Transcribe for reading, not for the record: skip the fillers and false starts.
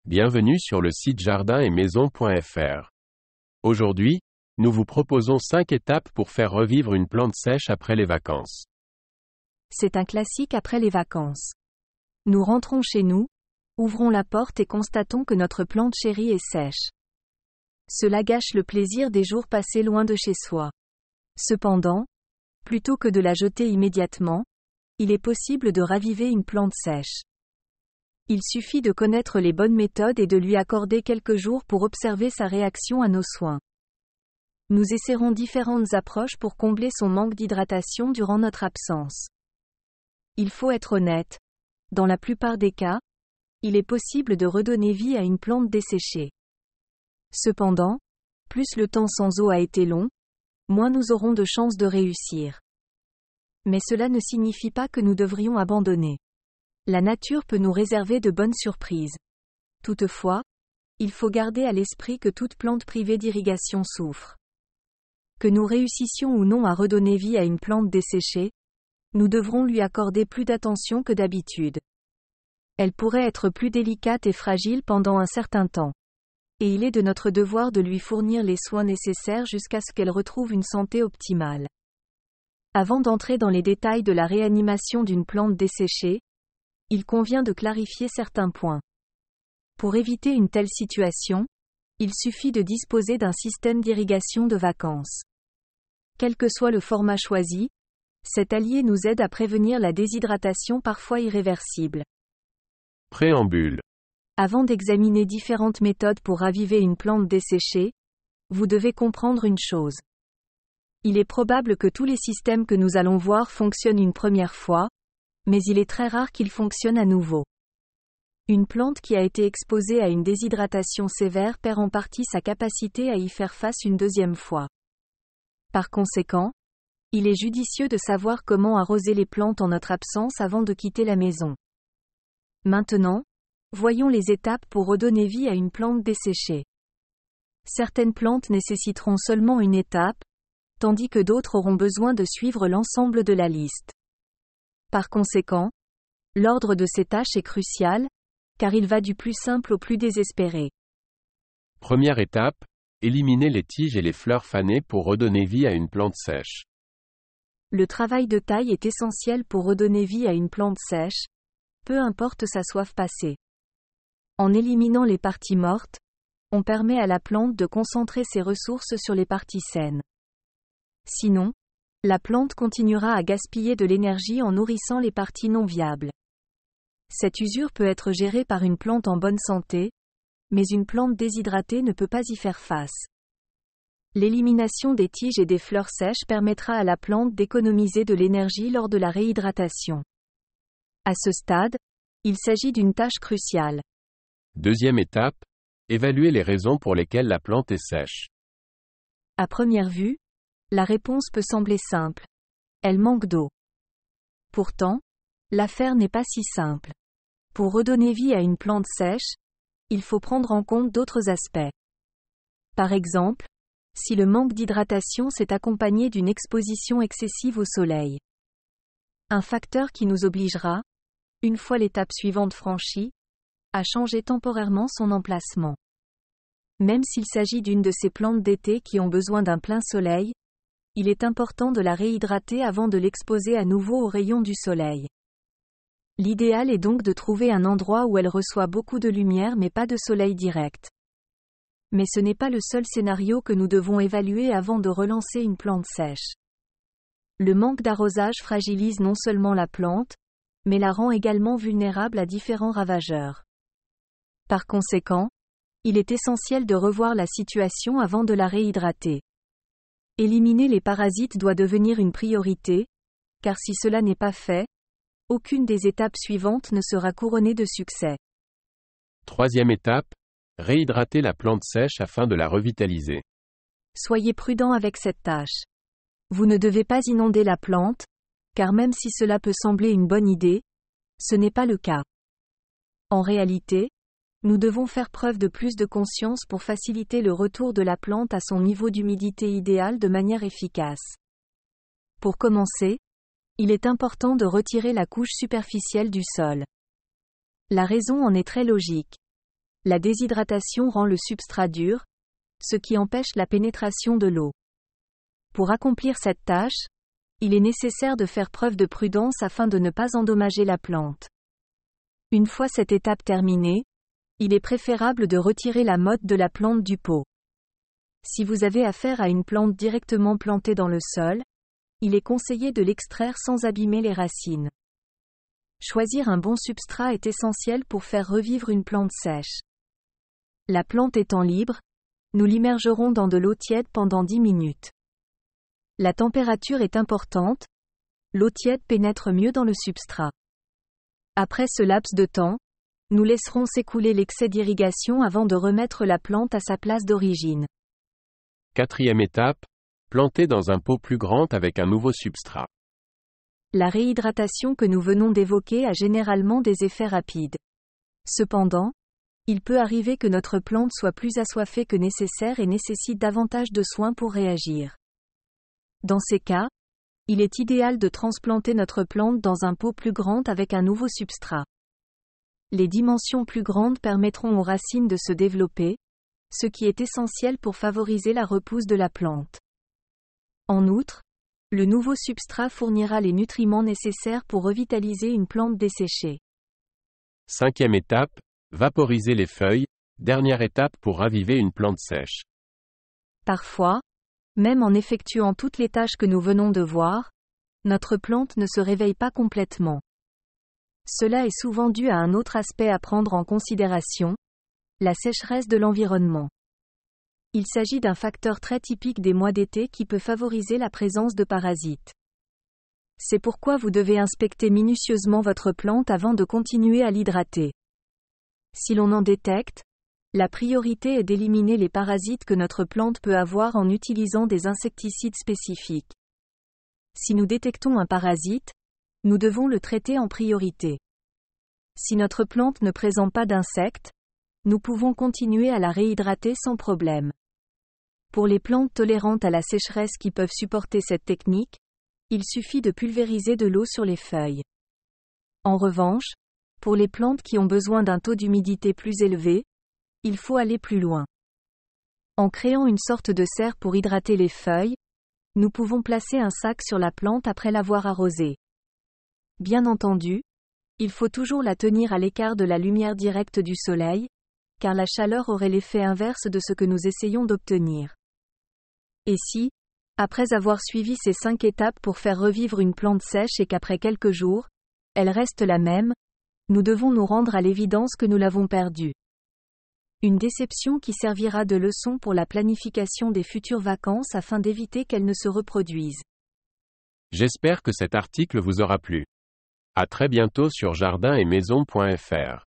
Bienvenue sur le site jardin-et-maison.fr. Aujourd'hui, nous vous proposons 5 étapes pour faire revivre une plante sèche après les vacances. C'est un classique après les vacances. Nous rentrons chez nous, ouvrons la porte et constatons que notre plante chérie est sèche. Cela gâche le plaisir des jours passés loin de chez soi. Cependant, plutôt que de la jeter immédiatement, il est possible de raviver une plante sèche. Il suffit de connaître les bonnes méthodes et de lui accorder quelques jours pour observer sa réaction à nos soins. Nous essaierons différentes approches pour combler son manque d'hydratation durant notre absence. Il faut être honnête. Dans la plupart des cas, il est possible de redonner vie à une plante desséchée. Cependant, plus le temps sans eau a été long, moins nous aurons de chances de réussir. Mais cela ne signifie pas que nous devrions abandonner. La nature peut nous réserver de bonnes surprises. Toutefois, il faut garder à l'esprit que toute plante privée d'irrigation souffre. Que nous réussissions ou non à redonner vie à une plante desséchée, nous devrons lui accorder plus d'attention que d'habitude. Elle pourrait être plus délicate et fragile pendant un certain temps. Et il est de notre devoir de lui fournir les soins nécessaires jusqu'à ce qu'elle retrouve une santé optimale. Avant d'entrer dans les détails de la réanimation d'une plante desséchée, il convient de clarifier certains points. Pour éviter une telle situation, il suffit de disposer d'un système d'irrigation de vacances. Quel que soit le format choisi, cet allié nous aide à prévenir la déshydratation parfois irréversible. Préambule. Avant d'examiner différentes méthodes pour raviver une plante desséchée, vous devez comprendre une chose. Il est probable que tous les systèmes que nous allons voir fonctionnent une première fois, mais il est très rare qu'ils fonctionnent à nouveau. Une plante qui a été exposée à une déshydratation sévère perd en partie sa capacité à y faire face une deuxième fois. Par conséquent, il est judicieux de savoir comment arroser les plantes en notre absence avant de quitter la maison. Maintenant, voyons les étapes pour redonner vie à une plante desséchée. Certaines plantes nécessiteront seulement une étape, tandis que d'autres auront besoin de suivre l'ensemble de la liste. Par conséquent, l'ordre de ces tâches est crucial, car il va du plus simple au plus désespéré. Première étape, éliminer les tiges et les fleurs fanées pour redonner vie à une plante sèche. Le travail de taille est essentiel pour redonner vie à une plante sèche, peu importe sa soif passée. En éliminant les parties mortes, on permet à la plante de concentrer ses ressources sur les parties saines. Sinon, la plante continuera à gaspiller de l'énergie en nourrissant les parties non viables. Cette usure peut être gérée par une plante en bonne santé, mais une plante déshydratée ne peut pas y faire face. L'élimination des tiges et des fleurs sèches permettra à la plante d'économiser de l'énergie lors de la réhydratation. À ce stade, il s'agit d'une tâche cruciale. Deuxième étape, évaluer les raisons pour lesquelles la plante est sèche. À première vue, la réponse peut sembler simple. Elle manque d'eau. Pourtant, l'affaire n'est pas si simple. Pour redonner vie à une plante sèche, il faut prendre en compte d'autres aspects. Par exemple, si le manque d'hydratation s'est accompagné d'une exposition excessive au soleil. Un facteur qui nous obligera, une fois l'étape suivante franchie, à changer temporairement son emplacement. Même s'il s'agit d'une de ces plantes d'été qui ont besoin d'un plein soleil, il est important de la réhydrater avant de l'exposer à nouveau aux rayons du soleil. L'idéal est donc de trouver un endroit où elle reçoit beaucoup de lumière mais pas de soleil direct. Mais ce n'est pas le seul scénario que nous devons évaluer avant de relancer une plante sèche. Le manque d'arrosage fragilise non seulement la plante, mais la rend également vulnérable à différents ravageurs. Par conséquent, il est essentiel de revoir la situation avant de la réhydrater. Éliminer les parasites doit devenir une priorité, car si cela n'est pas fait, aucune des étapes suivantes ne sera couronnée de succès. Troisième étape, réhydrater la plante sèche afin de la revitaliser. Soyez prudent avec cette tâche. Vous ne devez pas inonder la plante, car même si cela peut sembler une bonne idée, ce n'est pas le cas. En réalité, nous devons faire preuve de plus de conscience pour faciliter le retour de la plante à son niveau d'humidité idéal de manière efficace. Pour commencer, il est important de retirer la couche superficielle du sol. La raison en est très logique. La déshydratation rend le substrat dur, ce qui empêche la pénétration de l'eau. Pour accomplir cette tâche, il est nécessaire de faire preuve de prudence afin de ne pas endommager la plante. Une fois cette étape terminée, il est préférable de retirer la motte de la plante du pot. Si vous avez affaire à une plante directement plantée dans le sol, il est conseillé de l'extraire sans abîmer les racines. Choisir un bon substrat est essentiel pour faire revivre une plante sèche. La plante étant libre, nous l'immergerons dans de l'eau tiède pendant 10 minutes. La température est importante, l'eau tiède pénètre mieux dans le substrat. Après ce laps de temps, nous laisserons s'écouler l'excès d'irrigation avant de remettre la plante à sa place d'origine. 4e étape, planter dans un pot plus grand avec un nouveau substrat. La réhydratation que nous venons d'évoquer a généralement des effets rapides. Cependant, il peut arriver que notre plante soit plus assoiffée que nécessaire et nécessite davantage de soins pour réagir. Dans ces cas, il est idéal de transplanter notre plante dans un pot plus grand avec un nouveau substrat. Les dimensions plus grandes permettront aux racines de se développer, ce qui est essentiel pour favoriser la repousse de la plante. En outre, le nouveau substrat fournira les nutriments nécessaires pour revitaliser une plante desséchée. 5e étape, vaporiser les feuilles, dernière étape pour raviver une plante sèche. Parfois, même en effectuant toutes les tâches que nous venons de voir, notre plante ne se réveille pas complètement. Cela est souvent dû à un autre aspect à prendre en considération, la sécheresse de l'environnement. Il s'agit d'un facteur très typique des mois d'été qui peut favoriser la présence de parasites. C'est pourquoi vous devez inspecter minutieusement votre plante avant de continuer à l'hydrater. Si l'on en détecte, la priorité est d'éliminer les parasites que notre plante peut avoir en utilisant des insecticides spécifiques. Si nous détectons un parasite, nous devons le traiter en priorité. Si notre plante ne présente pas d'insectes, nous pouvons continuer à la réhydrater sans problème. Pour les plantes tolérantes à la sécheresse qui peuvent supporter cette technique, il suffit de pulvériser de l'eau sur les feuilles. En revanche, pour les plantes qui ont besoin d'un taux d'humidité plus élevé, il faut aller plus loin. En créant une sorte de serre pour hydrater les feuilles, nous pouvons placer un sac sur la plante après l'avoir arrosée. Bien entendu, il faut toujours la tenir à l'écart de la lumière directe du soleil, car la chaleur aurait l'effet inverse de ce que nous essayons d'obtenir. Et si, après avoir suivi ces 5 étapes pour faire revivre une plante sèche et qu'après quelques jours, elle reste la même, nous devons nous rendre à l'évidence que nous l'avons perdue. Une déception qui servira de leçon pour la planification des futures vacances afin d'éviter qu'elles ne se reproduisent. J'espère que cet article vous aura plu. À très bientôt sur jardin-et-maison.fr.